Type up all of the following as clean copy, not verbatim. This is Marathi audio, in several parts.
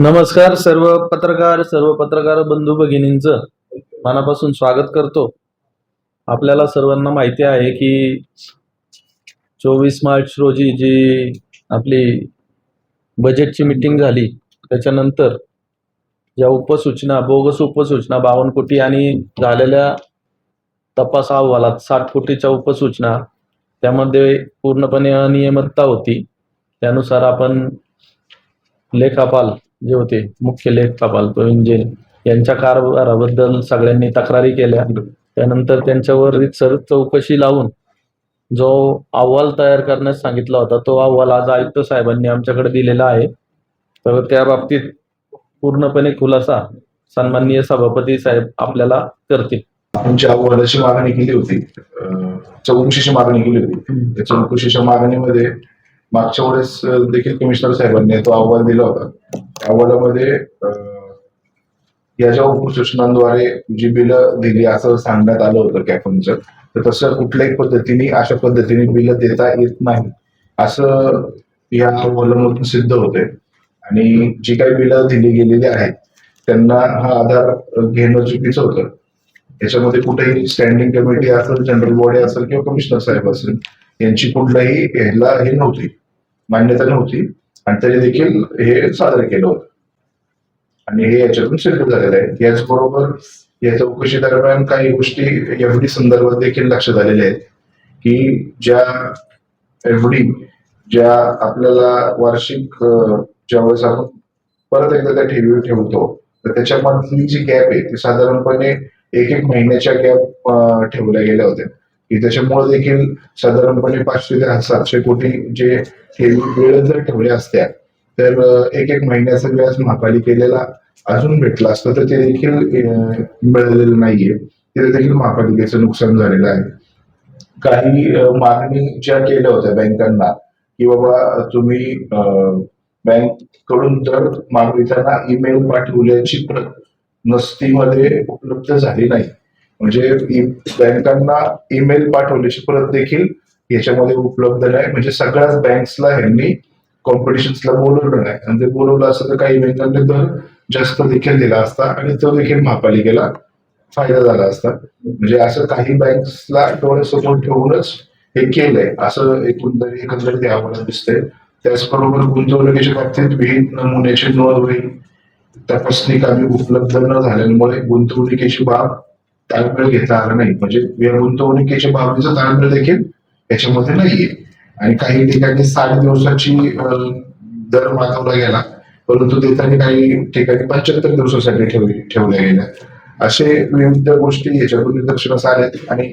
नमस्कार सर्व पत्रकार बंधू भगिनींचं मनापासून स्वागत करतो. आपल्याला सर्वांना माहिती आहे की 24 मार्च रोजी जी आपली बजेटची मीटिंग झाली त्याच्यानंतर ज्या बोगस उपसूचना 52 कोटी आणि झालेल्या तपास अहवालात 60 कोटीच्या उपसूचना त्यामध्ये पूर्णपणे अनियमितता होती. त्यानुसार आपण लेखापाल जे होते मुख्य लेखापाल प्रवीण जैन यांच्या कारभाराबद्दल सगळ्यांनी तक्रारी केल्या. त्यानंतर त्यांच्यावर रीतसर चौकशी लावून जो अहवाल तयार करण्यास सांगितला होता तो अहवाल आज आयुक्त साहेबांनी आमच्याकडे दिलेला आहे. तर त्या बाबतीत पूर्णपणे खुलासा सन्माननीय सभापती साहेब आपल्याला करतील. आपण ज्या अहवालाची मागणी केली होती, चौकशीची मागणी केली होती, त्या चौकशीच्या मागणीमध्ये मागच्या वेळेस देखील कमिशनर साहेबांनी तो अहवाल दिला होता. त्या अहवालामध्ये या ज्या उपसूचनांद्वारे जी बिलं दिली असं सांगण्यात आलं होतं कॅफोनचं, तर तसं कुठल्याही पद्धतीने अशा पद्धतीने बिलं देता येत नाही असं या अहवालामधून सिद्ध होते. आणि जी काही बिलं दिली गेलेली आहेत त्यांना हा आधार घेणं चुकीचं होतं. याच्यामध्ये कुठेही स्टँडिंग कमिटी असेल, जनरल बॉडी असेल किंवा कमिशनर साहेब असेल यांची कुठलाही ह्याला हे नव्हती, मान्यता नव्हती आणि तरी देखील हे सादर केलं होतं आणि हे याच्यातून सिद्ध झालेलं आहे. याचबरोबर या चौकशी दरम्यान काही गोष्टी एफडी संदर्भात देखील लक्षात आलेल्या आहेत की ज्या एफडी ज्या आपल्याला वार्षिक ज्यावेळेस आपण परत एकदा त्या ठेवी ठेवतो तर त्याच्यामधली जी गॅप आहे ती साधारणपणे एक महिन्याच्या गॅप ठेवल्या गेल्या होत्या की त्याच्यामुळे देखील साधारणपणे 500 ते 700 कोटी जे वेळ जर ठेवल्या असत्या तर एक महिन्याचा व्याज महापालिकेला अजून भेटला असतं तर ते देखील मिळालेलं नाहीये. ते देखील महापालिकेचं नुकसान झालेलं आहे. काही मागणी ज्या केल्या होत्या बँकांना की बाबा तुम्ही बँक कडून दर मागविताना ईमेल पाठवल्याची प्रत नस्तीमध्ये उपलब्ध झाली नाही, म्हणजे बँकांना ईमेल पाठवल्याची प्रत देखील याच्यामध्ये उपलब्ध नाही. म्हणजे सगळ्याच बँक्सला ह्यांनी कॉम्पिटिशन्सला बोलवलं नाही आणि ते बोलवलं असं तर काही बँकांनी दर जास्त देखील दिला असता आणि तो देखील महापालिकेला फायदा झाला असता. म्हणजे असं काही बँक्सला डोळ्यासमोर ठेवूनच हे केलंय असं एकंदरीत यावर दिसतंय. त्याचबरोबर गुंतवणुकीच्या बाबतीत विहित नमुन्याची नोंद होईल तपासणी कामे उपलब्ध न झाल्यामुळे गुंतवणुकीची बाब ताळमेळ घेता आला नाही. म्हणजे या गुंतवणुकीच्या बाबीचा ताळमेळ देखील याच्यामध्ये नाहीये. आणि काही ठिकाणी 60 दिवसाची दर मागवला गेला परंतु देताना काही ठिकाणी 75 दिवसासाठी ठेवल्या गेल्या. असे विविध गोष्टी याच्यातून निदर्शनास आल्यात आणि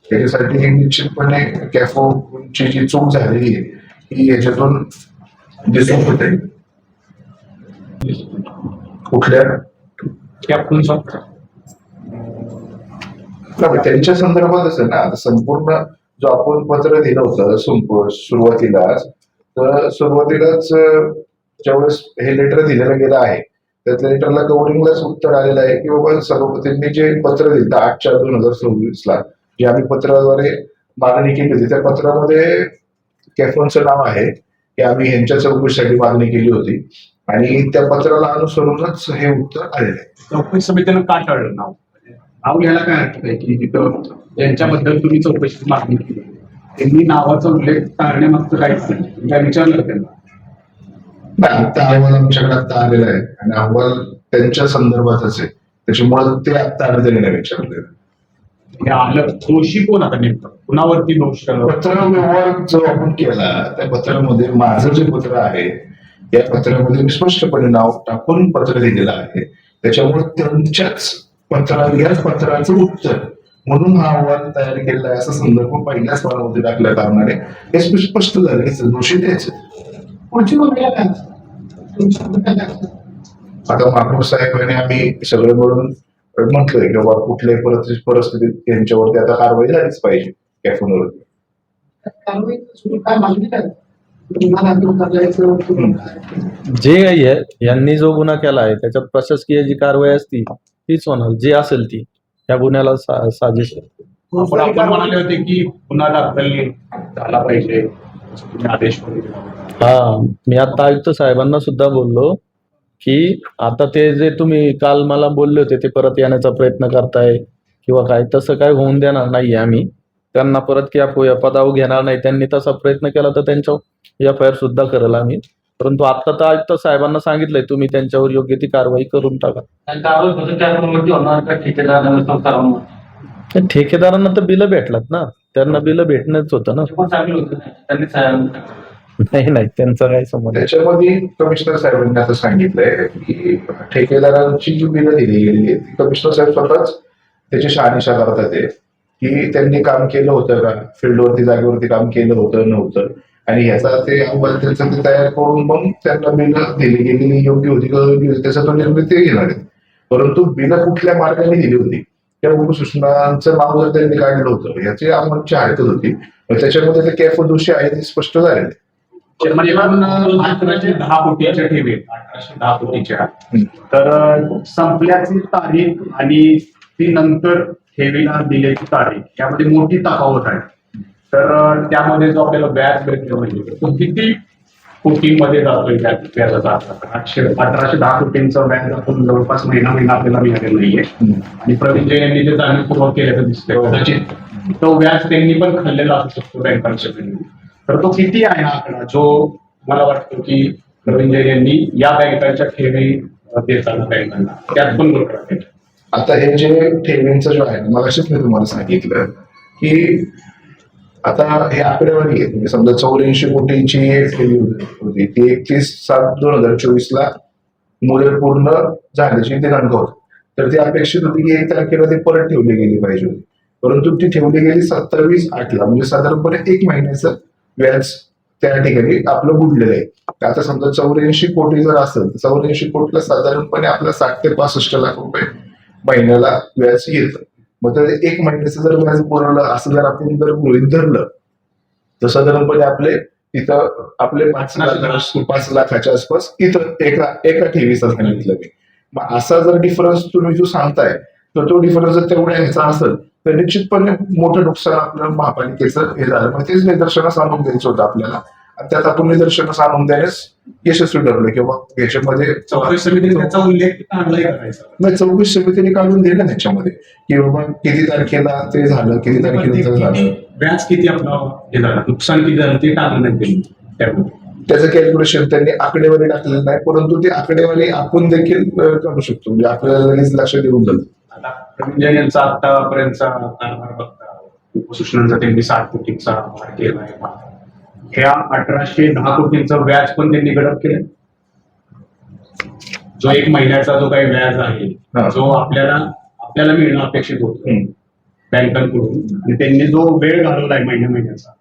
त्याच्यासाठी निश्चितपणे कॅफोची जी चूक झालेली आहे ही याच्यातून दिसून होते. कुठल्या त्यांच्या संदर्भात असं ना संपूर्ण जो आपण पत्र दिलं होतं सुरुवातीलाच ज्यावेळेस हे लेटर दिलेलं गेलं आहे त्यातल्या लेटरला कव्हरिंगलाच उत्तर आलेलं आहे की बाबा सभापतींनी जे पत्र दिलं 8/4/2024 जे आम्ही पत्राद्वारे मागणी केली होती त्या पत्रामध्ये कॅफोनचं नाव आहे की आम्ही ह्यांच्या चौकशीसाठी मागणी केली होती आणि त्या पत्राला अनुसरूनच हे उत्तर आलेलं आहे. चौकशी समितीनं का टाळलं नाव घ्यायला काय अर्थ आहे की तिथं त्यांच्याबद्दल तुम्ही चौकशीची मागणी केली, त्यांनी नावाचा उल्लेख टाळण्यामागचं काहीच नाही, काय विचारलं त्यांना? नाही, आता अहवाल आमच्याकडे आता आलेला आहे आणि अहवाल त्यांच्या संदर्भातच आहे त्याच्यामुळे ते आता आलेलं नाही विचारलेलं. हे आलं दोषी कोण आता नेमकं कुणावरती दोष? पत्र व्यवहार जो आपण केला त्या पत्रामध्ये माझं जे पत्र आहे या पत्रामध्ये मी स्पष्टपणे नाव टाकून पत्र दिलेलं आहे. त्याच्यामुळे त्यांच्याच याच पत्राचं उत्तर म्हणून हा अहवाल तयार केलेला आहे असं संदर्भ पहिल्याच पानामध्ये टाकल्या कारणाने हे स्पष्ट झालं की दोषी तेच. आता महापौर साहेबांनी आम्ही सगळे मिळून म्हटलंय की बाबा कुठल्याही परिस्थितीत त्यांच्यावरती आता कारवाई झालीच पाहिजे कॅफोनवरती. जे यांनी जो गुन्हा केला आहे त्याच्यात प्रशासकीय जी कारवाई असती तीच होणार, जी असेल ती त्या गुन्ह्याला साजेश. आपण म्हणाले होते की गुन्हा दाखल झाला पाहिजे आदेश. हा, मी आता आयुक्त साहेबांना सुद्धा बोललो की आता ते जे तुम्ही काल मला बोलले होते ते परत येण्याचा प्रयत्न करताय किंवा काय, तसं काय होऊन देणार नाहीये आम्ही. त्यांना परत या पदावर घेणार नाही. त्यांनी तसा प्रयत्न केला तर त्यांच्यावर FIR सुद्धा करेल आम्ही. परंतु आता तर आयुक्त साहेबांना सांगितलंय तुम्ही त्यांच्यावर योग्य ती कारवाई करून टाका. ठेकेदारांना तर बिलं भेटलात ना, त्यांना बिलं भेटणंच होतं ना. नाही त्यांचा काय संबंध. त्याच्यामध्ये कमिशनर साहेबांनी असं सांगितलंय की ठेकेदारांची जी बिलं दिली गेली ती कमिशनर साहेब स्वतःच त्याची शहानिशा करतात आहे की त्यांनी काम केलं होतं का, फील्डवरती जागेवरती काम केलं होतं नव्हतं, आणि ह्याचा ते अहवाल त्यांचा ते तयार करून मग त्यांना बिलं दिली गेलेली योग्य होती का योग्य होती त्याचा तो निर्णय ते घेणार आहेत. परंतु बिलं कुठल्या मार्गाने दिली होती त्या सूचनांचं नाव जर त्यांनी काढलं होतं याची आमची हरकत होती. त्याच्यामध्ये ते कॅफ दोषी आहे ते स्पष्ट झाले. म्हणजे 1810 कोटीच्या ठेवी 1810 कोटीच्या तर संपल्याची तारीख आणि ती नंतर ठेवीला दिल्याची तारीख यामध्ये मोठी तफावत आहे. तर त्यामध्ये जो आपल्याला व्याज भेटलं म्हणजे तो किती कोटींमध्ये जातोय व्याजाचा 1810 कोटींचं व्याज आपण जवळपास महिना आपल्याला मिळालेलं नाहीये. आणि प्रवीण जैन यांनी ते जाणीवपूर्वक केल्याचं दिसतंय. कदाचित तो व्याज त्यांनी पण खाल्लेला असू शकतो बँकांच्या. तर तो किती आहे आकडा जो मला वाटतं की प्रवीण जैन यांनी या बँकांच्या ठेवी देताना बँकांना त्यात पण बरोबर आहे. आता हे जे ठेवींचं जो आहे मला मी तुम्हाला सांगितलं की आता हे आकडेवारी आहे. समजा 84 कोटीची एक ठेवी होती ती 31/7/2024 मुदत पूर्ण झाल्याची दिनांक होता. तर ती अपेक्षित होती की 1 तारखेला ती परत ठेवली गेली पाहिजे होती. परंतु ती ठेवली गेली 27/8 म्हणजे साधारणपणे 1 महिन्याचं व्याज त्या ठिकाणी आपलं बुडलेलं आहे. आता समजा 84 कोटी जर असेल तर 84 कोटीला साधारणपणे आपल्या 60 ते 65 लाख रुपये महिन्याला व्याज येतं. मग तर 1 महिन्याचं जर व्याज पुरवलं असं जर आपण जर गृहीत धरलं तर साधारणपणे आपले तिथं आपले 5 लाखाच्या आसपास इथं एका ठेवीचा सांगितलं मी. मग असा जर डिफरन्स तुम्ही जो सांगताय तर तो डिफरन्स जर तेवढ्या ह्याचा असेल तर निश्चितपणे मोठं नुकसान आपलं महापालिकेचं हे झालं. मग तेच निदर्शनास आणून द्यायचं होतं आपल्याला आणि त्यात आपण निदर्शनास आणून देण्यास यशस्वी ठरलो किंवा याच्यामध्ये चौकशी समितीने त्याचा उल्लेख करायचा नाही. चौकशी समितीने काढून दिलं त्याच्यामध्ये की बाबा किती तारखेला ते झालं, किती तारखेला झालं, व्याज किती आपलं हे झालं, नुकसान किती झालं ते टाकलं नाही त्यामध्ये. त्याचं कॅल्क्युलेशन त्यांनी आकडेवारी टाकलेलं नाही. परंतु ती आकडेवारी आपण देखील करू शकतो म्हणजे आपल्याला लगेच लक्ष देऊन जातं. आता प्रवीण जैन यांचा आतापर्यंतचा कारभार बघता उपसूचनांचा त्यांनी 60 कोटींचा वाढ केला आहे. ह्या 1810 कोटींचं व्याज पण त्यांनी गडप केलं. जो 1 महिन्याचा जो काही व्याज आहे जो आपल्याला मिळणं अपेक्षित होतं बँकांकडून आणि त्यांनी जो वेळ घालवलाय महिन्याचा.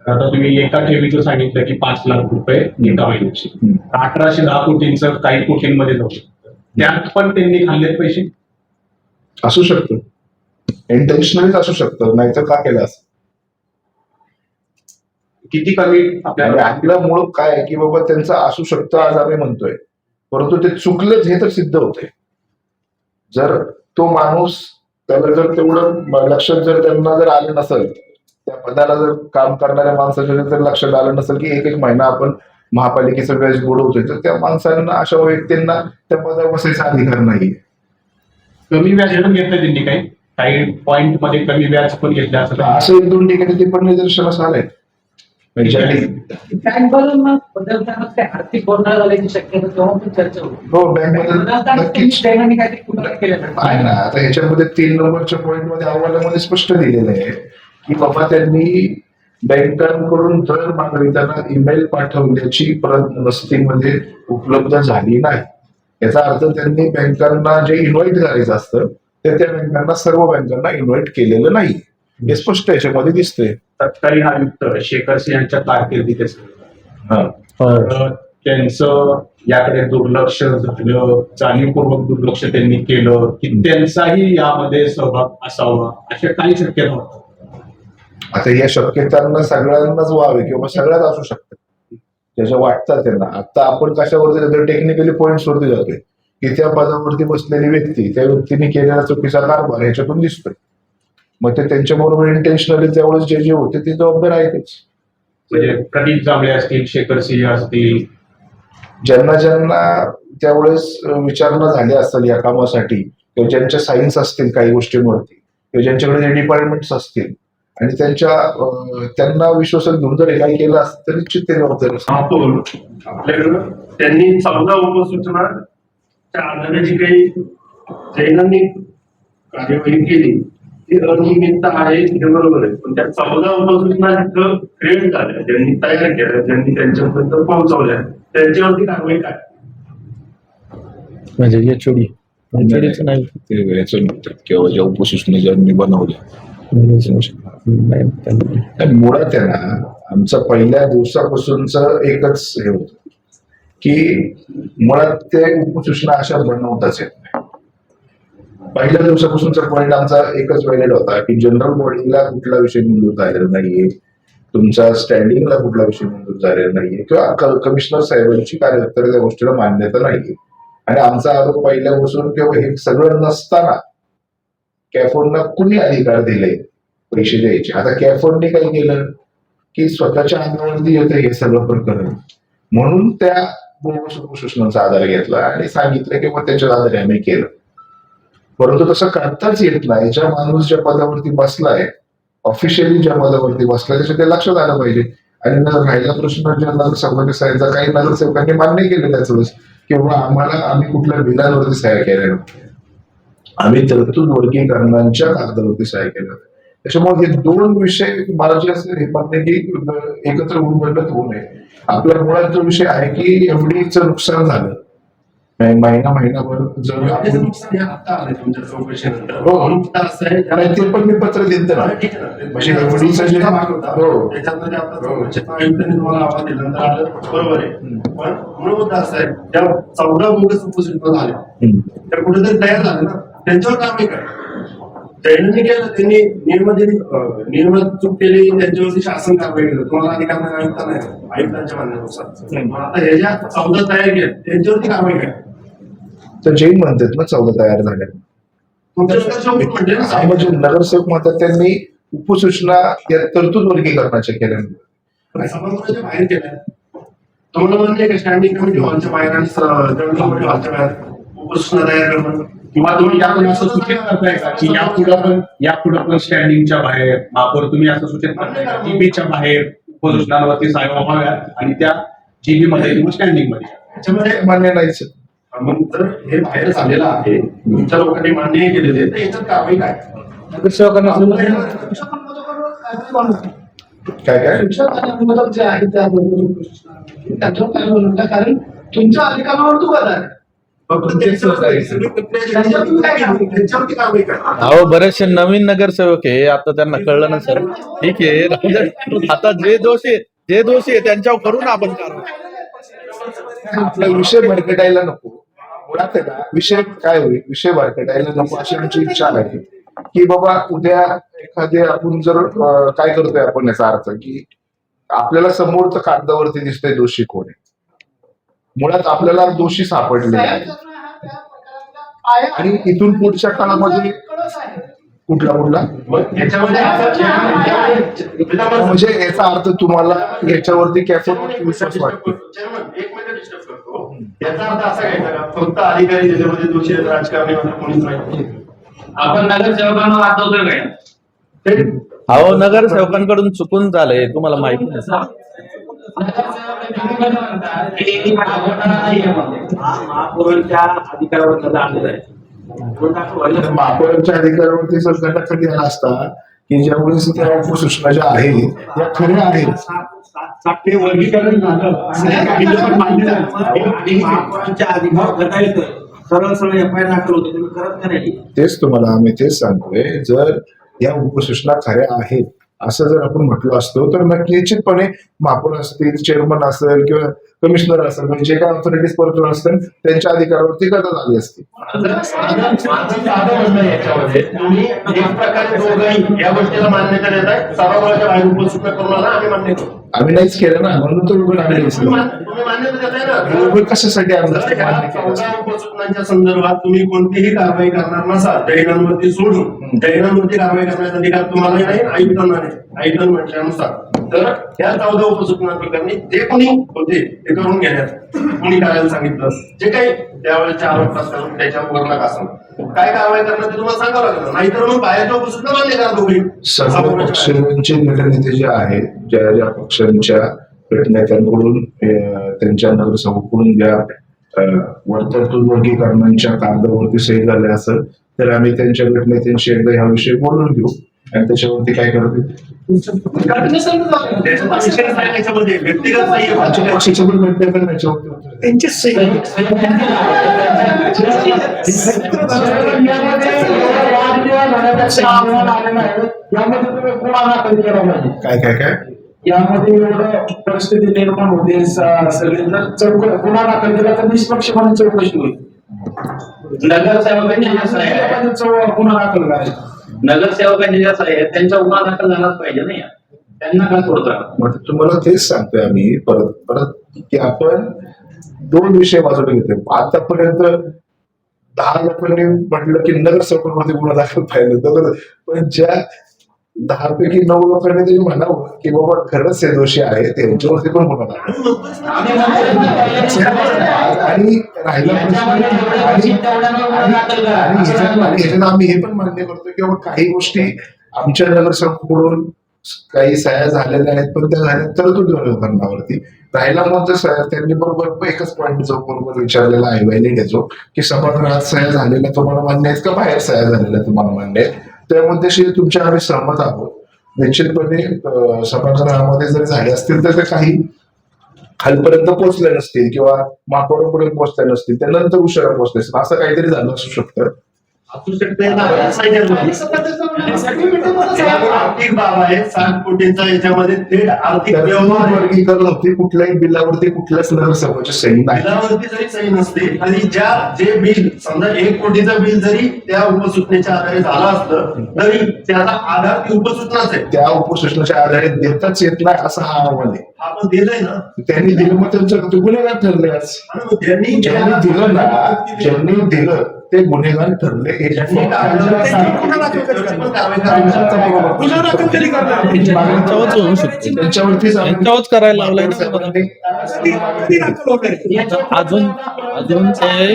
आता तुम्ही एका ठेवीचं सांगितलं की 5 लाख रुपये एका महिन्याची. 1810 कोटींचं काही कोटींमध्ये जाऊ शकतं. त्यात पण त्यांनी खाल्लेत पैसे असू शकतं, इंटेन्शनलीच असू शकतं, नाहीतर का केलं असं. किती कमी आपल्याला आपला मूळ काय आहे की बाबा त्यांचं असू शकतं आज आम्ही म्हणतोय, परंतु ते चुकलंच हे तर सिद्ध होतंय. जर तो माणूस त्याला जर तेवढं लक्षात जर त्यांना जर आलं नसेल, त्या पदाला जर काम करणाऱ्या माणसाच्या जर लक्षात आलं नसेल की एक महिना आपण महापालिकेचा व्याज बुडवतोय तर त्या माणसांना अशा व्यक्तींना त्या पदावर बसायचा अधिकार नाही. कमी व्याज पण घेतलं त्यांनी काही पॉइंट मध्ये कमी व्याज पण घेतलं असं 1-2 ठिकाणी ते पण निदर्शनास आलंय. बँकमधून बदलताना ते आर्थिक गोंधळ झाल्याची शक्यता तेव्हा पण चर्चा होती. हो, बँकमध्ये नक्कीच बँकांनी काहीतरी कुठं केलं आहे ना. आता ह्याच्यामध्ये 3 नंबरच्या पॉईंटमध्ये अहवालामध्ये स्पष्ट दिलेलं आहे की बाबा त्यांनी बँकांकडून दर मागणीताना ईमेल पाठवण्याची प्रत वस्तीमध्ये उपलब्ध झाली नाही. याचा अर्थ त्यांनी बँकांना जे इन्व्हाइट करायचं असतं ते त्या बँकांना सर्व बँकांना इन्व्हाइट केलेलं नाही. हे स्पष्ट याच्यामध्ये दिसतंय. तत्कालीन आयुक्त शेखर सिंह यांच्या कारकिर्दीत त्यांचं याकडे दुर्लक्ष झालं, जाणीवपूर्वक दुर्लक्ष त्यांनी केलं की त्यांचाही यामध्ये सहभाग असावा अशा काही शक्यता होतात. आता या शक्यतांना सगळ्यांनाच व्हावे किंवा सगळ्याच असू शकतात त्याच्या वाटतात त्यांना. आता आपण कशावरती टेक्निकली पॉईंट्स वरती जातोय की त्या पदावरती बसलेली व्यक्ती त्या व्यक्तीने केलेला चुकीचा कारभार ह्याच्यातून दिसतोय. मग ते त्यांच्याबरोबर इंटेन्शनली त्यावेळेस जे होते ते जबाबदार आहेतच. म्हणजे प्रदीप जांभळे असतील, शेखर सिंह असतील, ज्यांना ज्यांना त्यावेळेस विचारणा झाली असेल या कामासाठी किंवा ज्यांच्या सायन्स असतील काही गोष्टींवरती किंवा ज्यांच्याकडे डिपार्टमेंट्स असतील आणि त्यांना विश्वासात घेऊन जर हे काही केलं असतं तर निश्चित ते जबाबदारी असते. आपण आपल्याकडं त्यांनी 14 उपसूचनाच्या आधारे जी काही दैनंदिन कार्यवाही केली ती अनियमितता आहे हे बरोबर आहे, पण त्या 14 उपसूचना तिथं क्रिएट झाल्या, ज्यांनी तयार केल्या, ज्यांनी त्यांच्यापर्यंत पोहोचवल्या, त्यांच्यावरती कारवाई काय? म्हणजे एचओडीचं नाही. ते याचं म्हणतात किंवा ज्या उपसूचना ज्यांनी बनवल्या नाही, आणि मुळात आहे ना आमचं पहिल्या दिवसापासूनच एकच हे होतं की मुळात ते उपसूचना अशा बनवताच येत नाही. पहिल्या दिवसापासूनचा पॉईंट आमचा एकच वॅलिड होता की जनरल बॉडीला कुठला विषय मंजूर झालेला नाहीये, तुमचा स्टँडिंगला कुठला विषय मंजूर झालेला नाहीये किंवा कमिशनर साहेबांची कार्योत्तर त्या गोष्टीला मान्यता नाहीये. आणि आमचा आरोप पहिल्यापासून किंवा हे सगळं नसताना कॅफोनला कुणी अधिकार दिले पैसे द्यायचे. आता कॅफोनने काय केलं की स्वतःच्या अंगावरती येतं हे सगळं प्रकरण, म्हणून त्या बोगस उपसूचनांचा आधार घेतला आणि सांगितलं की मग त्याच्या आधारे आम्ही केलं. परंतु तसं करताच येत नाही. ज्या माणूस ज्या पदावरती बसलाय, ऑफिशियली ज्या पदावरती बसलाय त्याच्या ते लक्षात आलं पाहिजे. आणि राहिला प्रश्न ज्या नगरसेवकांनी सांगितला, काही नगरसेवकांनी मान्य केलं त्याच वेळेस किंवा आम्ही कुठल्या बिलांवरती सह्या केल्या नव्हत्या, आम्ही तरतूद वर्गीकरणांच्या कागदावरती सह्या केल्या. त्याच्यामुळे हे दोन विषय मला जे असं हे म्हणणे की एकत्र उलगडत होऊ नये. आपला मुळात जो विषय आहे की एवढीच नुकसान झालं महिनाभर जर त्याचं नुकसान हे आता आलंय तुमच्या चौकशीनंतर. हो. म्हणून तर असं आहे, आणि ते पण मी पत्र दिलं ना ठीक आहे ना. म्हणजे एवढीचं जे भाग होता. हो. त्याच्यामध्ये आता चौकशीच्या आयुक्तांनी तुम्हाला आवाज दिल्यानंतर आलं, बरोबर आहे. पण मूळ मुद्दा असा आहे, ज्या 14 बोगस उपसूचना झाल्या त्या कुठेतरी तयार झाल्या ना, त्यांच्यावर कारवाई काय? त्यांनी केलं, त्यांनी नियमात चूक केली, त्यांच्यावरती शासन कारवाई केलं. तुम्हाला अधिकार नाही, आयुक्त नाही, आयुक्तांच्या म्हणण्यानुसार. मग आता हे ज्या 14 तयार केल्या त्यांच्यावरती कारवाई काय? तर जैन म्हणतात ना 14 तयार झाल्या. तुमच्या नगरसेवक म्हणले ना, आणि जे नगरसेवक म्हणतात त्यांनी उपसूचना या तरतूद वर्गीकरणाच्या केल्या. सभागृहाच्या बाहेर केल्या. तुम्हाला म्हणले का स्टँडिंग कमिटी हॉलच्या बाहेर आणि जनरल कमिटी हॉलच्या बाहेर उपसूचना तयार करणं? किंवा तुम्ही यातून असं सूचित करताय का की यापुढे पण स्टँडिंगच्या बाहेर महापौर तुम्ही असं सूचित करताय का जीबीच्या बाहेर उपसूचनांवरती साहेब व्हाव्यात आणि त्या जीबी मध्ये किंवा स्टँडिंग मध्ये? त्याच्यामध्ये मान्य नाहीच. मग जर हे बाहेर झालेलं आहे, तुमच्या लोकांनी मान्य केलेले, तर याच्यात कारवाई काय? काय शिक्षक आणि अनुमोदक जे आहेत त्या त्यांच्यावर काय बोलू नका, कारण तुमच्या अधिकारावर तू बदल आहे. फक्त त्यांच्यावरती कारवाई काय? अहो बरेचसे नवीन नगरसेवक आहे, आता त्यांना कळलं ना सर. ठीक आहे, राहू द्या. आता जे दोषी आहे त्यांच्यावर करू ना आपण कारवाई. आपला विषय भरकटायला नको. मुळात आहे ना विषय काय होईल, विषय भरकटायला नको अशी आमची इच्छा आहे की बाबा उद्या एखादे आपण जर काय करतोय आपण याचा अर्थ की आपल्याला समोर तर कागदावरती दिसतंय दोषी कोण आहे, मुळात आपल्याला दोषी सापडले आहे आणि इथून पुढच्या काळामध्ये कुठला म्हणजे याचा अर्थ तुम्हाला याच्यावरती कॅफेवरती विश्वास वाटतो. एक मिनिट डिस्टर्ब करतो. याचा अर्थ असा घ्यायचा का फक्त अधिकारी त्याच्यामध्ये दोषी आहेत, राजकारणी कोणीच नाही? आपण नगरसेवकांना वाचवतोय काय? अहो नगरसेवकांकडून चुकून झालंय, तुम्हाला माहिती नाही. महापौरांच्या अधिकारावर आणलेलं आहे. महापौरांच्या अधिकारावरती सरकारला कधी आला असता की ज्यावेळेस त्या उपसूचना ज्या आहेत त्या खऱ्या आहेत. ते वर्गीकरण झालं महापौरांच्या अधिकार सरळ सरळ एफआयआर दाखल होते, तुम्ही करत नाही. तेच तुम्हाला आम्ही तेच सांगतोय, जर या उपसूचना खऱ्या आहेत असं जर आपण म्हटलं असतो तर निश्चितपणे महापौर असतील, चेअरमन असेल किंवा कमिशनर असेल म्हणजे जे काय ऑथॉरिटीज पर्सन असतील त्यांच्या अधिकारावरती गदा झाली असती. याच्यामध्ये तुम्ही एक प्रकारे दोघंही या गोष्टीला मान्यता देत आहे, सभागृहाच्या बाहेर उपसूचना करून आम्ही मान्य करतो. आम्ही नाहीच केलं ना, म्हणून तो उघड आम्ही नाहीच केलं. तुम्ही मान्यता देताय ना. उघड कशासाठी आम्ही जर ह्या मान्य केलं? 14 उपसूचनांच्या संदर्भात तुम्ही कोणतीही कारवाई करणार नसाल, जैनांवरती सोडून जैनांवरती कारवाई करण्याचा अधिकार तुम्हाला नाही, आयुक्तांना नाही. आयुक्त म्हटल्यानुसार तर ह्या 14 उपसूचनांप्रकरणी जे कोणी होते ते करून घेण्यात कोणी करायला सांगितलं, जे काही त्यावेळेच्या आरोप असतात त्याच्यावर नका असं काय कारवाई करणार ते तुम्हाला सांगावं लागलं, नाहीतर मग बाहेरच्या उपसूचना मान्य करा दोघी. सर्व पक्षांचे गटनेते जे आहेत, ज्या ज्या पक्षांच्या गटनेत्यांकडून त्यांच्या नगरसेवकांकडून ज्या वर्तुळ वर्गीकरणांच्या कागदावरती सही झाल्या असेल तर आम्ही त्यांच्या गटनेत्यांशी एकदा ह्याविषयी बोलून घेऊ आणि त्याच्यावरती काय करतील त्याच्यात विषय नाही त्याच्यामध्ये व्यक्तिगत नाही आमच्या पक्षाच्या पण गटनेत्यांना याच्यावरती उत्तर द्या. त्यांची सही काय काय काय यामध्ये एवढं परिस्थिती निर्माण होते सगळे जर गुन्हा दाखल केला तर निष्पक्षपणे चौकशी होईल. नगरसेवकांची जे सही आहे, गुन्हा दाखल करायचा. नगरसेवकांची जे सही आहे त्यांच्या गुन्हा दाखल झालाच पाहिजे नाही, त्यांना का सोडता? मग तुम्हाला तेच सांगतोय आम्ही परत परत की आपण दोन विषय बाजूला घेतोय. आतापर्यंत 10 लोकांनी म्हटलं की नगरसेवकांवरती गुन्हा दाखल पाहिजे, पण ज्या 10 पैकी 9 लोकांनी तरी म्हणावं की बाबा खरंच हे दोषी आहे त्यांच्यावरती पण गुन्हा दाखल. आणि राहिला प्रश्न आणि ह्याच्यात आम्ही हे पण मान्य करतो की बाबा काही गोष्टी आमच्या नगरसेवकांकडून काही सह्या झालेल्या आहेत, पण त्या झाल्या तरतूद धोरणावरती. राहिला मग तर त्यांनी बरोबर एकच पॉईंट जो बरोबर विचारलेला आहे व्हॅलिड याचो की सभागृहात सह्या झालेल्या तुम्हाला मान्य आहेत का बाहेर सह्या झालेल्या तुम्हाला मान्य आहेत. त्या मुद्द्याशी तुमच्या आम्ही सहमत आहोत. निश्चितपणे सभागृहामध्ये जर झाले असतील तर ते काही खालपर्यंत पोहोचले नसतील किंवा मापापर्यंत पोहोचले नसतील, त्यानंतर उशिरा पोहोचले असतील, असं काहीतरी झालं असू शकतं. असू शकते आर्थिक बाब आहे 7 कोटींचा याच्यामध्ये थेट आर्थिक व्यवहार आहे. वर्गीकरण होते कुठल्याही बिलावरती कुठल्याच नगरसेवकाची सही नाही. बिलावरती जरी सही नसते तरी जे बिल समजा 1 कोटीचं बिल जरी त्या उपसूचनेच्या आधारे झालं असतं तरी त्याचा आधार ती उपसूचनाच आहे. त्या उपसूचनेच्या आधारे देताच येत नाही असा हा अहवाल आहे. आपण दिलंय ना, त्यांनी दिलं मग त्यांचं ते गुन्हेगार ठरले आज. त्यांनी ज्यांनी दिलं ना, ज्यांनी दिलं ते गुन्हेगार ठरले. हे ज्यांनी त्यांच्यावरच होऊ शकते. त्यांच्यावरतीच त्यांच्यावरच करायला लावलंय ना. अजून ते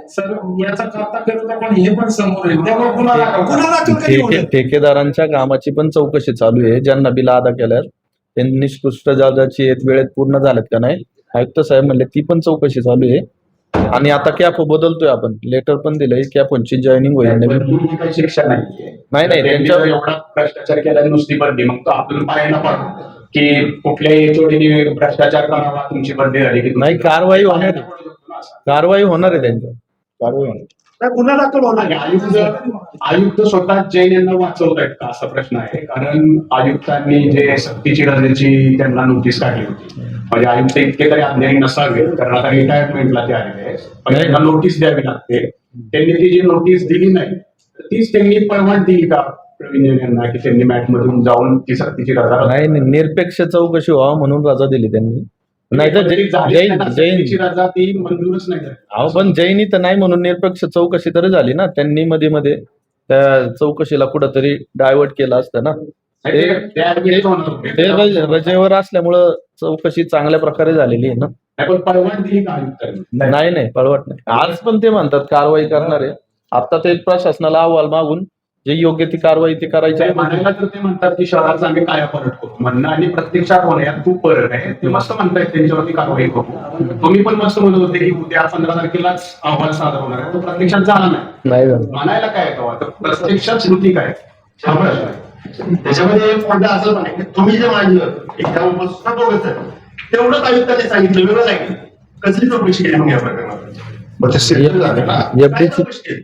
सर याचा करता करता पण हे पण समोर येईल त्यामुळे गुन्हा दाखल ठेकेदारांच्या कामाची पण चौकशी चालू आहे. ज्यांना बिल अदा केल्यात त्यांनी निष्कृष्ट दर्जाची वेळेत पूर्ण झाल्यात का नाही, आयुक्त साहेब म्हणले ती पण चौकशी चालू आहे. आणि आता कॅप बदलतोय आपण, लेटर पण दिलंय कॅपची जॉईनिंग होईल नवीन. काही शिक्षा नाहीये. नाही त्यांनी जर एवढा भ्रष्टाचार केला नुसती बदली, मग तो आपण पाहायला पाहतो की कुठल्याही जोडीने भ्रष्टाचार करावा तुमची बदली झाली की नाही, कारवाई होणार आहे. कारवाई होणार आहे त्यांच्यावर, कारवाई होणार. गुन्हा दाखल होणार. आयुक्त स्वतः जैन यांना वाचवत आहेत का असा प्रश्न आहे. कारण आयुक्तांनी जे सक्तीची रजेची त्यांना नोटीस काढली होती, म्हणजे आयुक्त इतके तरी अध्यायी नसावे कारण आता रिटायरमेंटला ते आलेले आहेत, पण त्यांना नोटीस द्यावी लागते. त्यांनी ती जी नोटीस दिली नाही तीच त्यांनी परवान दिली का प्रवीण जैन यांना की त्यांनी मॅट मधून जाऊन ती सक्तीची रजा नाही, निरपेक्ष चौकशी व्हावं म्हणून रजा दिली त्यांनी. नाही तर सक्तीची रजा ती मंजूरच नाही झाली. अहो पण जैनी तर नाही म्हणून निरपेक्ष चौकशी तरी झाली ना. त्यांनी मध्ये मध्ये त्या चौकशीला कुठंतरी डायव्हर्ट केलं असतं ना. ते रजेवर असल्यामुळं चौकशी चांगल्या प्रकारे झालेली आहे ना. पण परवान दिली का आयुक्तांनी? नाही पळवट नाही. आज पण ते म्हणतात कारवाई करणार आहे. आता ते प्रशासनाला अहवाल मागून जे योग्य ती कारवाई ती करायची आहे. म्हणायला तर ते म्हणतात की शहराचा आम्ही काय पलट करू, म्हणणं आणि प्रत्यक्षात होणे यात खूप फरक आहे. ते मस्त म्हणतायत त्यांच्यावरती कारवाई करू. तुम्ही पण मस्त म्हणत होते की उद्या 15 तारखेलाच अहवाल सादर होणार आहे, तो प्रत्यक्षात झाला नाही. म्हणायला काय येतं, प्रत्यक्षात श्रुती काय हा प्रश्न आहे. त्याच्यामध्ये एक मुद्दा असं पण आहे की तुम्ही जे मांडलं एका उपसूचना बोगस आहे तेवढंच आयुक्तांनी सांगितलं, वेगळं नाही. कसली चौकशी केली मग या प्रकरणात? मग ते सिद्ध झालं ना. काय चौकशी केली?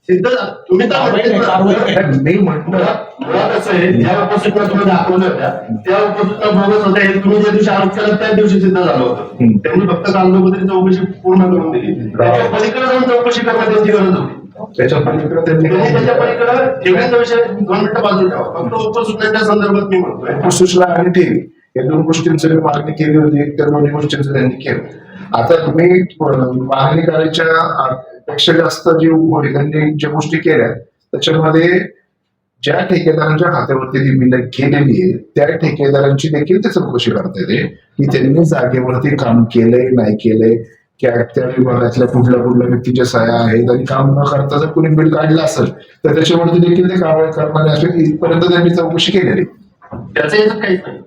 सिद्ध झालं. तुम्ही तर मी म्हटलं मुळात असं आहे, ज्या उपसूचना तुम्ही दाखवल्या होत्या त्या उपसूचना बोगस होत्या हे तुम्ही ज्या दिवशी आरोप केला त्याच दिवशी सिद्ध झालं होतं. त्यांनी फक्त कागदोपत्री चौकशी पूर्ण करून दिली. त्याच्या पलीकडे जाऊन चौकशी करण्यात त्यांची गरज होती. त्याच्या पलीकडे त्यांनी त्याच्या पलीकडे ठेवण्याचा विषय 2 मिनिटं बाजूला ठेवा. फक्त उपसूचनांच्या संदर्भात मी म्हणतोय सूचना आणि ठीक या दोन गोष्टींची मी मागणी केली होती, त्या दोन्ही गोष्टींचं त्यांनी केलं. आता तुम्ही मागणी करायच्या पेक्षा जास्त त्यांनी ज्या गोष्टी केल्या त्याच्यामध्ये ज्या ठेकेदारांच्या खात्यावरती ती बिलं केलेली आहे त्या ठेकेदारांची देखील ते चौकशी करता येते की त्यांनी जागेवरती काम केलंय नाही केलंय, त्या विभागातल्या कुठल्या व्यक्तीच्या सह्या आहेत आणि काम न करता जर कोणी बिल काढलं असेल तर त्याच्यावरती देखील ते कारवाई करणारे असेल इथपर्यंत त्यांनी चौकशी केलेली. त्याचं याचं काहीच नाही.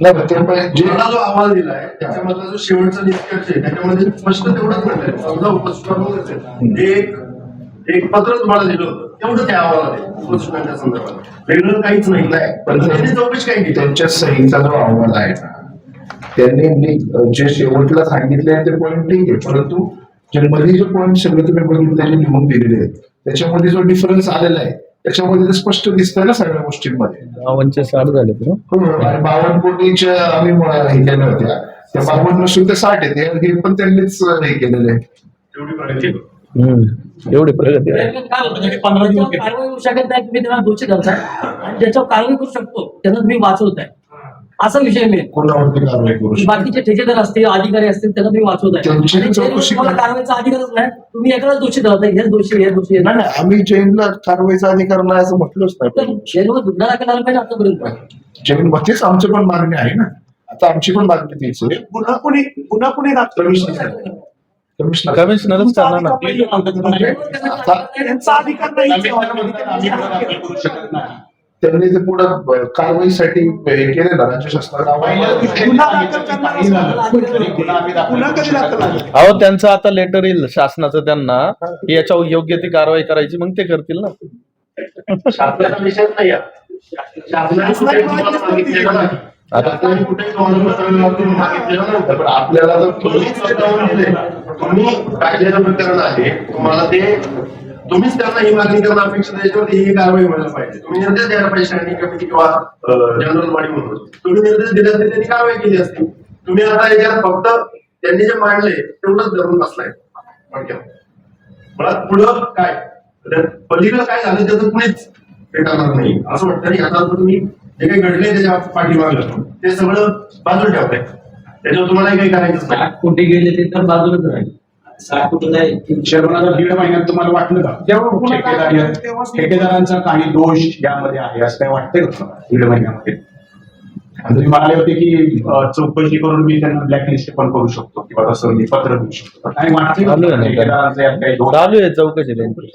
नाही पण ते पण जे मला जो अहवाल दिलाय त्याच्यामधला जो शेवटचा निष्कर्ष आहे त्याच्यामध्ये स्पष्ट तेवढंच म्हटलंय, समजा उपस्थित एक पत्र तुम्हाला दिलं होतं तेवढं त्या अहवालात उपस्थितांच्या संदर्भात वेगळं काहीच नाही. पण त्यांनी चौकशी काय केली? त्यांच्या सहीचा जो अहवाल आहे ना त्यांनी जे शेवटला सांगितले ते पॉईंट ठीक आहे, परंतु जे मध्ये जे पॉईंट सगळे तुम्ही बघितले जे लिहून दिलेले आहेत त्याच्यामध्ये जो डिफरन्स आलेला आहे त्याच्यामध्ये ते स्पष्ट दिसतंय ना सगळ्या गोष्टींमध्ये. 52 झाले ना. हो, आणि 52 कोटीच्या आम्ही हे केल्या होत्या त्या 52 नसून ते 60 आहेत हे पण त्यांनीच हे केलेलं आहे. तेवढी प्रगती एवढी प्रगती आहे. कारवाई होऊ शकत नाही, तुम्ही त्यांना दोषी धरताय आणि ज्याच्यावर कारवाई करू शकतो त्यांना तुम्ही वाचवताय असा विषय मी. कोणावरती कारवाई करू शकतो? बाकीचे ठेकेदार असतील अधिकारी असतील त्यांना तुम्ही वाचवताय त्यांची आणि जे चौकशी तुम्हाला कारवाईचा अधिकारच नाही तुम्ही एकाच दोषी धरताय, हेच दोषी हे दोषी नाही नाही, आम्ही जैनला कारवाईचा अधिकार नाही असं म्हटलंच नाही. जेलवर गुन्हा दाखल झाला पाहिजे आतापर्यंत. जैन मध्येच आमची पण मागणी आहे ना, आता आमची पण मागणी तीच आहे. पुन्हा कोणी कमिशनर कमिशनरच करणार ना. त्यांचा अधिकार नाही. करू शकत नाही. त्यांनी ते पुढे कारवाईसाठी हे केले ना राज्य शासनाला. पुन्हा कधी दाखल झाला? अहो त्यांचं आता लेटर येईल शासनाचं त्यांना की याच्यावर योग्य ती कारवाई करायची, मग ते करतील ना. शासनाचा विषय नाही आहे. शासनाने कुठेही तुम्हाला सांगितलेलं नाही. शासनाने कुठेही तुम्हाला मागितलेलं नव्हतं. पण आपल्याला जर तुम्हीच ते जाऊन दिले. तुम्ही कायद्याचं प्रकरण आहे, तुम्हाला ते तुम्हीच त्यांना ही मागणी करणं अपेक्षित आहे, त्याच्यावरती ही कारवाई व्हायला पाहिजे. तुम्ही निर्देश द्यायला पाहिजे स्टँडिंग कमिटी किंवा जनरल बॉडी म्हणून. तुम्ही निर्देश दिले असते त्यांनी कारवाई केली असती. तुम्ही आता याच्यात फक्त त्यांनी जे मांडले तेवढंच धरून बसलाय. मला पुढं काय पलीकडे काय झालं त्याचं कुणीच हे करणार नाही असं वाटतं. आणि आता तुम्ही जे काही घडले त्याच्या पाठीमागं ते सगळं बाजूला ठेवताय, त्याच्यावर तुम्हाला काही करायचं नाही. कुठे गेले ते तर बाजूलाच राहील. 60 कोटी नाही. शर्मनाला 1.5 महिन्यात तुम्हाला वाटलं का ठेकेदारांचा काही दोष यामध्ये आहे असं काय वाटतंय का 1.5 महिन्यामध्ये? आणि तुम्ही म्हणाले होते की चौकशी करून मी त्यांना ब्लॅकलिस्ट पण करू शकतो किंवा तसं मी पत्र देऊ शकतो. काय वाटतंय चालू आहे ना. ठेकेदारांचा यात काही दोष? चालू आहे चौकशी त्यांची.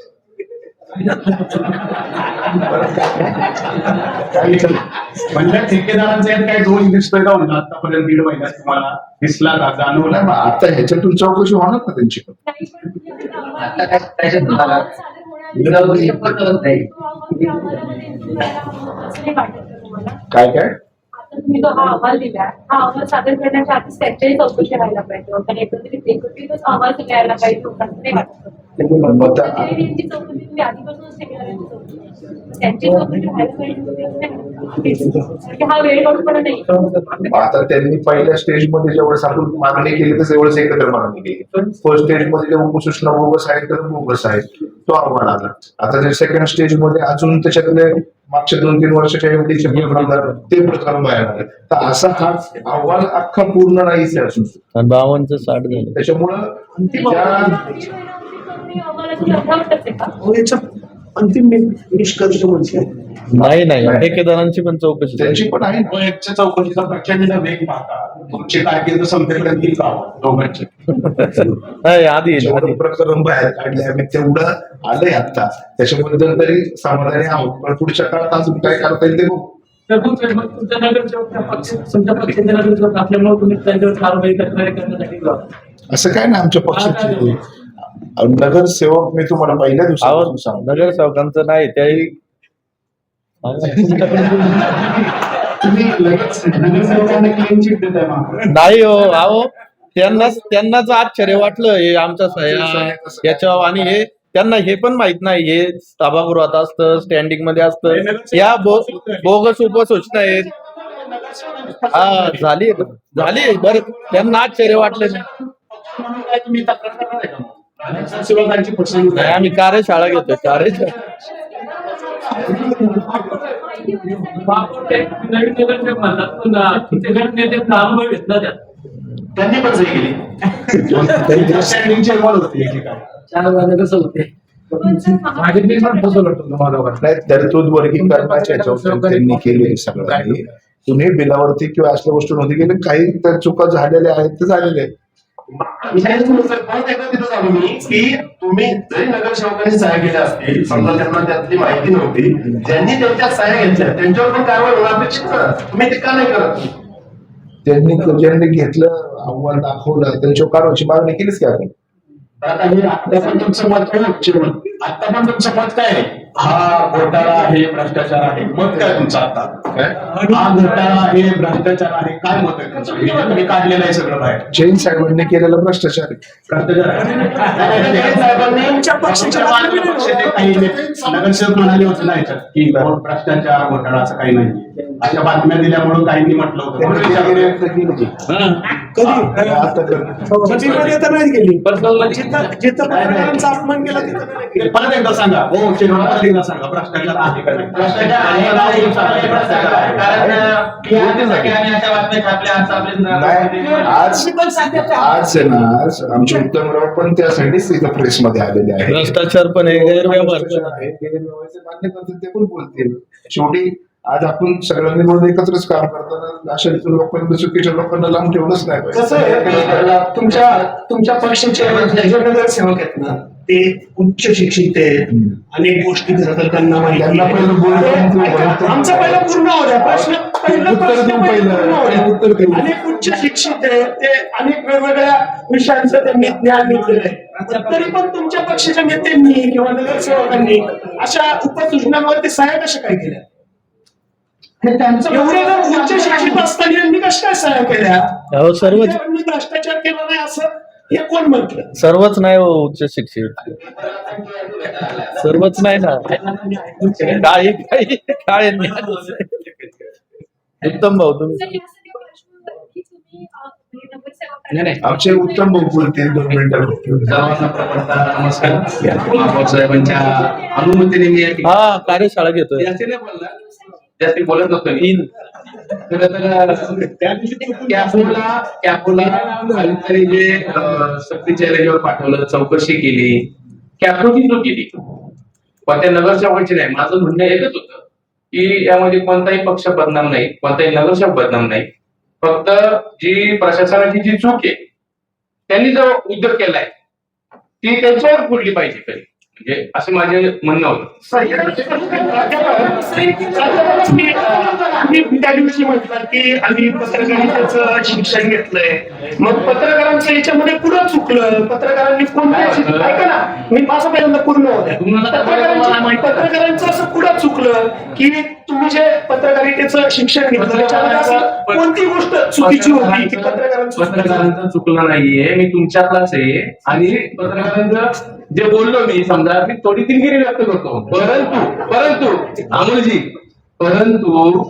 म्हणजे ठेकेदारांचा यात काही दोष दिसतोय का म्हणलं आतापर्यंत 1.5 महिन्यात तुम्हाला दिसला का जाणवला? मग आता ह्याच्यातून चौकशी होणार ना त्यांची पण. आता काय त्याच्यात झाला? काय काय तुम्ही जो हा अहवाल दिला हा अहवाल सादर करण्याच्या आधी त्याच्याही चौकशी व्हायला पाहिजे कारण एकत्रितच अहवाल द्यायला पाहिजे लोकांना नाही वाटतं. त्यांची चौकशी तुम्ही आधीपासूनच ठेकेदारांची चौकशी त्यांची चौकशी व्हायला पाहिजे. हा वेळ काढूपणा नाही. आता त्यांनी पहिल्या स्टेजमध्ये जेवढं आपण मागणी केली तर तेवढंच एकत्र मागणी केली. फर्स्ट स्टेजमध्ये जेव्हा उपसूचना बोगस आहेत तर बोगस आहेत तो अहवाल आला. आता जे सेकंड स्टेजमध्ये अजून त्याच्यातले मागच्या 2-3 वर्षाच्या एवढीचे ते प्रकार बाहेर आले. तर असा हा अहवाल अख्खा पूर्ण नाहीच आहे अजून. आणि 52चं 60 झाले. त्याच्यामुळं अंतिम निष्कर्ष म्हणजे नाही नाही ठेकेदारांची पण चौकशी झाली. त्यांची पण आहे ना. याच्या चौकशीचा प्रचंड वेग पाहता तुमची कारकीर्द संपेपर्यंत येईल का दोघांची? नाही, आधी येईल, जेवढं आधी. प्रकरण बाहेर काढले आम्ही तेवढं आलंय आता त्याच्याबद्दल तरी समाधानी आहोत. पण पुढच्या काळात अजून काय करता येईल ते बघू. तुमच्या नगरसेवक असल्यामुळे तुम्ही त्यांच्यावर कारवाई करण्यासाठी असं काय ना आमच्या पक्षाचे नगरसेवक मी तुम्हाला पहिल्या दिवसापासून सांगतो. नगरसेवकांचं नाही त्याही तुम्ही लगेच नगरसेवकांना क्लीन चिट देताय मागं. नाही हो. अहो त्यांनाच आश्चर्य वाटलं हे आमच्या सह्या याच्यावर आणि हे त्यांना हे पण माहित नाही हे सभागृहात असतं स्टँडिंग मध्ये असतं. या बोगस उपसूचना आहेत. हा झाली बरं त्यांना आश्चर्य वाटलं नाही. तुम्ही तक्रार करणार आहे का? नगरसेवकांची फसवणूक नाही, आहे. आम्ही कार्यशाळा घेतोय कार्यशाळा. माहिती होण्यासाठी बापट ते नवीन नगरसेवक म्हणतात पण तिथे गट नेते अनुभव घेतला त्यात त्यांनी पण सही केली स्टँडिंगची इन्व्हॉल्व होती एकेकाळी. 4 वाजता कसं होते पण सर, माझे पण फसवलं तुम्हाला नाही तरतूद वर्गीकरणाच्या ह्याच्यावर त्यांनी केले सगळं काही. तुम्ही बिलावरती किंवा असल्या गोष्टींमध्ये गेले काही तर चुका झालेल्या आहेत ते झालेले आहेत. परत एकदा तिथं झालो मी की तुम्ही जरी नगरसेवकांनी सह्या केल्या असतील समजा त्यांना त्यातली माहिती नव्हती ज्यांनी त्यांच्या सह्या घेतल्या त्यांच्यावर पण कारवाई होणं अपेक्षित करा. तुम्ही ते का नाही करत? ज्यांनी घेतलं अहवाल दाखवलं त्यांच्यावर कारवाईची मागणी केलीच की आपण. आता हे आता पण तुमचं मत काय आता पण तुमचं मत काय आहे? हा घोटाळा आहे भ्रष्टाचार आहे मत काय तुमचं आता काय हा घोटाळा आहे भ्रष्टाचार आहे काय मत आहे तुमचं? हे तुम्ही काढलेलं आहे सगळं बाहेर जैन साहेबांनी केलेला भ्रष्टाचार आहे. भ्रष्टाचार आहे. साहेबांनी तुमच्या पक्षाचे काही नगरसेवक म्हणाले होते ना याच्यात की भ्रष्टाचार घोटाळा असं काही नाही अशा बातम्या दिल्यामुळे काहींनी म्हटलं होतं त्यांनी म्हणून केलेली विचारलं. व्यक्त केली की. आता नाही केली पत्रकारांचा अपमान केला परत एकदा सांगा हो परत एकदा सांगा भ्रष्टाचार आहे का नाही? भ्रष्टाचार आहे का नाही? भ्रष्टाचार आहे. कारण सगळ्यांनी अशा बातम्या छापल्या आज नाही, आज आहे ना आमचे उत्तमराव पण त्यासाठीच इथं प्रेसमध्ये आलेले आहेत. भ्रष्टाचार पण आहे, गैरव्यवहार पण आहे. गैरव्यवहाराचे मान्य करतील ते पण बोलतील. शेवटी आज आपण सगळ्यांनी मिळून एकत्रच काम करताना अशा लोकांना चुकीच्या लोकांना लावून ठेवलंच नाही पाहिजे. कसं आहे तुमच्या पक्षाचे जे नगरसेवक आहेत ना ते उच्च शिक्षित आहे अनेक गोष्टी घडतात त्यांना माहिती त्यांना पहिलं बोलतो. आमचा पहिला पूर्ण हो द्या प्रश्न पहिला उत्तर प्रश्न देऊ पहिला पूर्ण हो द्या. उत्तर देऊ. अनेक उच्च शिक्षित आहे ते अनेक वेगवेगळ्या विषयांचं त्यांनी ज्ञान घेतलेलं आहे तरी पण तुमच्या पक्षाच्या नेत्यांनी किंवा नगरसेवकांनी अशा उपसूचनांवरती सह्या कशा काय केल्या? एवढे जर उच्च शिक्षित असताना यांनी कशा काय सह्या केल्या? अहो सर्वच त्यांनी भ्रष्टाचार केला नाही असं हे कोण म्हटलं? सर्वच नाही हो उच्च शिक्षित, सर्वच नाही ना. काही काही काळे ज्ञान आहे. उत्तम भाऊ तुम्ही सर, यासाठी प्रश्न होता की तुम्ही नगरसेवकांना नाही आमचे उत्तम भाऊ बोलतील 2 मिनिटं. सर्वांना प्रवर्तक नमस्कार. महापौर साहेबांच्या अनुमतीने मी हा कार्यशाळा घेतोय. जास्ती नाही बोलणार जास्ती बोलत नव्हतो मी. कॅपोला अधिकारी जे सक्तीच्या रेडिओवर पाठवलं चौकशी केली कॅपोची चूक केली पण त्या नगरसेवकाची नाही. माझं म्हणणं एकच होतं की यामध्ये कोणताही पक्ष बदनाम नाही कोणताही नगरसेवक बदनाम नाही फक्त जी प्रशासनाची जी चूक आहे त्यांनी जो उद्योग केलाय ती त्यांच्यावर फोडली पाहिजे कधी म्हणजे असं माझे म्हणणं होतं. मी त्या दिवशी म्हटलं की आम्ही पत्रकारितेचं शिक्षण घेतलंय मग पत्रकारांचं याच्यामध्ये पुढं चुकलं पत्रकारांनी कोणत्या ऐका ना मी माझं पहिल्यांदा पूर्ण होत्या पत्रकारांचं असं पुढं चुकलं की तुम्ही जे पत्रकारितेचं शिक्षण घेतलं त्याच्यामध्ये असं कोणती गोष्ट चुकीची होती की पत्रकारांचं चुकलं नाहीये मी तुमच्यातलाच आहे आणि पत्रकारांचं जे बोललो मी समजा मी थोडी दिलगिरी व्यक्त करतो परंतु अमोलजी परंतु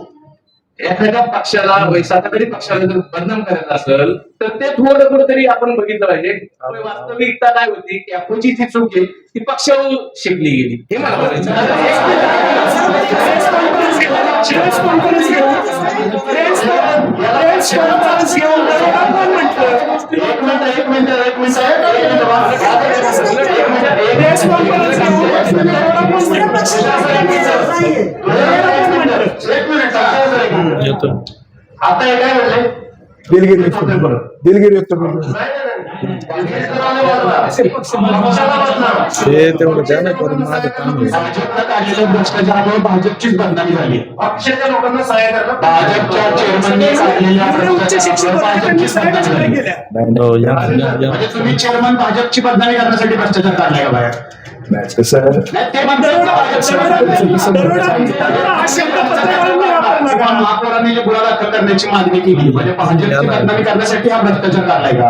एखाद्या पक्षाला वैसाखरी पक्षाला जर बदनाम करायचं असेल तर ते थोडं कुठेतरी आपण बघितलं पाहिजे. वास्तविकता काय होती की अपोची जी चूक आहे ती पक्षावर शिकली गेली हे मला म्हणायचं. आता हे काय म्हणले दिलगिरी व्यक्त करतो. ते तेवढं द्या ना करून माझं काम आहे. भाजपला काढलेल्या भ्रष्टाचारामुळे भाजपचीच बदनामी झाली. पक्षाच्या लोकांना सहाय्य करणं भाजपच्या चेअरमनने काढलेल्या हो, या. म्हणजे तुम्ही चेअरमन भाजपची बदनामी करण्यासाठी भ्रष्टाचार काढलाय का बाहेर? नाही, कसं आहे? ते महापौरांनी जे गुन्हा दाखल करण्याची मागणी केली म्हणजे भाजपची बदनामी करण्यासाठी हा भ्रष्टाचार काढलाय का?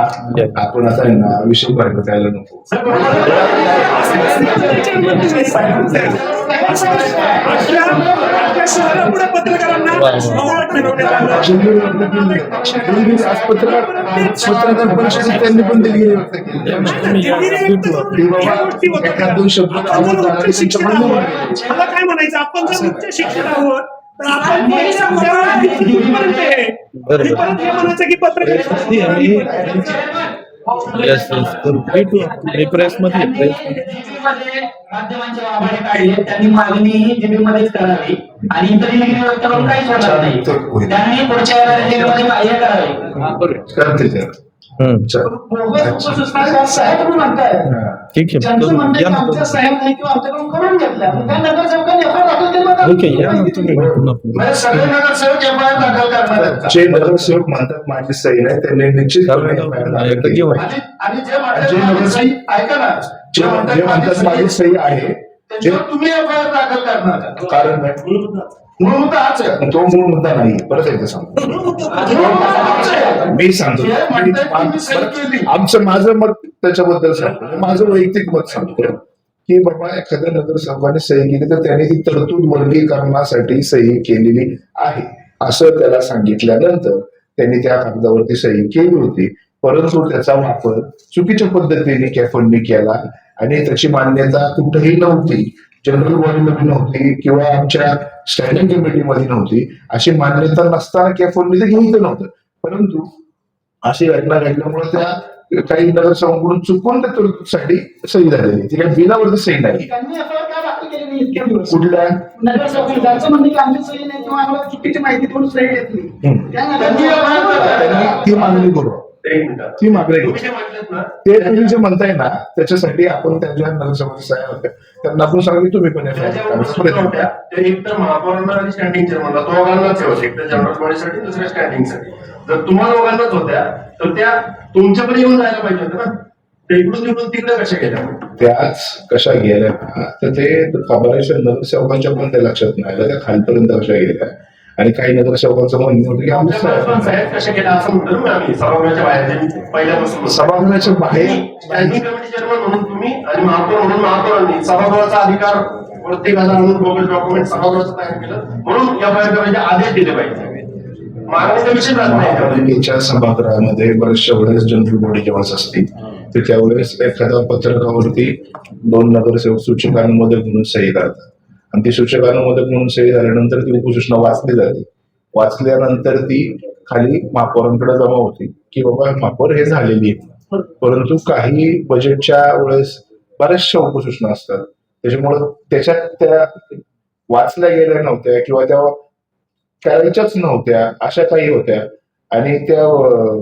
आपण आता आहे ना विषय भरत जायला नको. आज पत्रकार परिषदेत त्यांनी पण दिलगिरी व्यक्त केली. एखाद 2 शब्द आवड झाला त्यांच्या म्हणणं मला काय म्हणायचं आपण जर उच्च शिक्षण आहोत पण आपण कितीपर्यंत आहे? बरोबर. आणि परत हे म्हणायचं की येस प्रेसमध्ये माध्यमांच्या आभारी काढले त्यांनी मागणी जीबीमध्येच करावी आणि इतर डिग्री व्यवस्था करून काहीच होणार नाही. त्यांनी पुढच्या डिग्रीमध्ये बाह्य करावे. करते ते. साहेब तुम्ही म्हणताय ठीक आहे ज्यांचं म्हणणं आहे की आमच्या साहेब नाही किंवा आमच्याकडून करून घेतल्या त्या नगरसेवकांनी एफआयआर दाखल केली ओके या ना तुम्ही म्हणजे सगळे नगरसेवक एफआयआर दाखल करणार आहेत. जे नगरसेवक म्हणतात माझी सही नाही त्यांनी निश्चित एकदा घेऊन आणि जे म्हणतात जे माझी नगरसेवक- सही ऐका ना जे म्हणतात माझी सही आहे जे त्याच्यावर तुम्ही एफआयआर दाखल करणार कारण नाही. मूळ मुद्दा हाच आहे. तो मूळ मुद्दा नाही परत एकदा सांगतो मी सांगतो जे म्हणतात की मी सही केली. माझं मत त्याच्याबद्दल सांगतो माझं वैयक्तिक मत सांगतो की बाबा एखाद्या नगरसेवकाने सही केली तर त्याने ती तरतूद वर्गीकरणासाठी सही केलेली आहे असं त्याला सांगितल्यानंतर त्यांनी त्या कागदावरती सही केली होती, परंतु त्याचा वापर चुकीच्या पद्धतीने कॅफोनने केला आणि त्याची मान्यता कुठेही नव्हती, जनरल बॉडीमध्ये नव्हती किंवा आमच्या स्टँडिंग कमिटीमध्ये नव्हती. अशी मान्यता नसताना कॅफोनने ते घ्यायचं नव्हतं, परंतु अशी घटना घडल्यामुळे त्या काही नगरसेवकांकडून चुकून त्या तरतूदसाठी सही झालेली, ती काही बिलावरती सही नाही. त्यांनी एफआयआर काय दाखल केली नाही इतके दिवस कुठल्या नगरसेवक त्यांचं म्हणणं की आमची सही नाही किंवा आम्हाला चुकीची माहिती देऊन सही घेतली त्या त्यांनी नगरसेवकांनी ती मागणी करू, ती मागणी करू. तुम्ही जे म्हटलं ना ते तुम्ही जे म्हणताय ना त्याच्यासाठी आपण त्यांच्या नगरसेवकाच्या सह्या होत्या त्यांना आपण सांगितलं की तुम्ही पण FIR त्याच्या करायचा सुद्धा प्रयत्न होत्या करा. ते एक तर महापौरांना आणि स्टँडिंग चेअरमनला दोघांनाच होते, एक तर जनरल बॉडीसाठी दुसऱ्या स्टँडिंगसाठी. जर तुम्हाला दोघांनाच होत्या तर त्या तुमच्याकडे येऊन जायला पाहिजे होत्या ना, ते इकडून तिकडून तिकडे कशा गेल्या? त्याच कशा गेल्या ना, तर ते खबराच्या नगरसेवकांच्या पण ते लक्षात नाही आलं, त्या खालपर्यंत कशा गेल्या. आणि काही नगरसेवकांचं म्हणणं होतं की आमच्या आमच्या साहेब कशा गेल्या असं म्हणतो ना आम्ही सभागृहाच्या बाहेर पहिल्यापासून. सभागृहाच्या बाहेर स्टँडिंग कमिटी चेअरमन म्हणून तुम्ही आणि महापौर म्हणून महापौरांनी सभागृहाचा अधिकार प्रत्येकाला आणून बोगस डॉक्युमेंट सभागृहाचं तयार केलं म्हणून एफआयआर करायचे आदेश दिले पाहिजे. मागणीचा विषय राहत नाही. महापालिकेच्या सभागृहामध्ये बऱ्याचशा वेळेस जनरल बॉडी जेव्हा असते तर त्यावेळेस एखाद्या पत्रकावरती 2 नगरसेवक सूचकानुमोदक म्हणून सही करतात आणि ती सूचकानुमोदक म्हणून सही झाल्यानंतर ती उपसूचना वाचली जाते. वाचल्यानंतर ती खाली महापौरांकडे जमा होती की बाबा महापौर हे झालेली आहे, परंतु काही बजेटच्या वेळेस बऱ्याचशा उपसूचना असतात त्याच्यामुळं त्याच्यात त्या वाचल्या गेल्या नव्हत्या किंवा त्या करायच्याच नव्हत्या अशा काही होत्या आणि त्या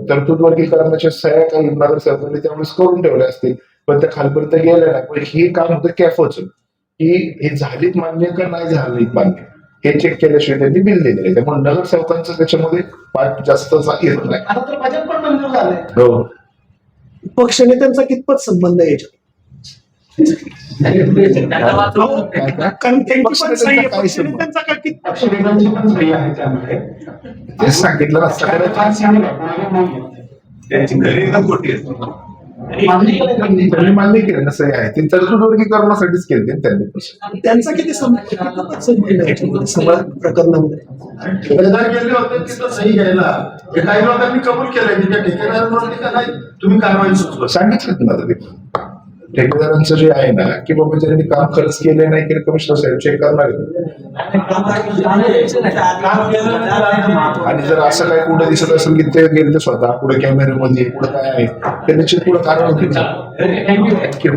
तरतूद वर्गीकरणाच्या सह्या काही नगरसेवकांनी त्यावेळेस करून ठेवल्या असतील पण त्या खालपर्यंत गेल्या नाही. पण हे काम होतं कॅफोचं की हे झालीत मान्य का नाही झालीत मान्य हे चेक केल्याशिवाय त्यांनी बिल दिलेलं आहे. त्यामुळे नगरसेवकांचं त्याच्यामध्ये पाठ जास्त येत नाही. आता तर बजेट पण मंजूर झालंय. हो पक्षनेत्यांचा कितपत संबंध आहे याच्यात? कारण त्यांची पण सही आहे, पक्षनेत्यांचा का कितपत? पक्षनेत्यांची पण सही आहे त्यामध्ये. तेच सांगितलं ना सगळ्यात त्यांची घरी एकदम खोटी आहे. त्यांनी मान्य केलं ना सही आहे ती तरतूद वर्गीकरणासाठीच केली त्यांनी पण. त्यांचा किती कितपत संबंध आहे याच्यामध्ये सगळ्या प्रकरणामध्ये? ठेकेदार गेले होते तिथं सही घ्यायला, हे काही लोकांनी कबूल केलंय की त्या ठेकेदारांवरती का नाही तुम्ही कारवाई सुचवा. सांगितलं ना ते ठेकेदारांचं जे आहे ना की बाबा ज्यांनी काम खर्च केले नाही की कमिशनर साहेब चेक करणार आणि जर असं काही कुठे दिसत असेल की ते गेले ते स्वतः पुढे कॅमेऱ्यामध्ये पुढे काय आहे ते निश्चित पुढे कारवाई होती. थँक्यू.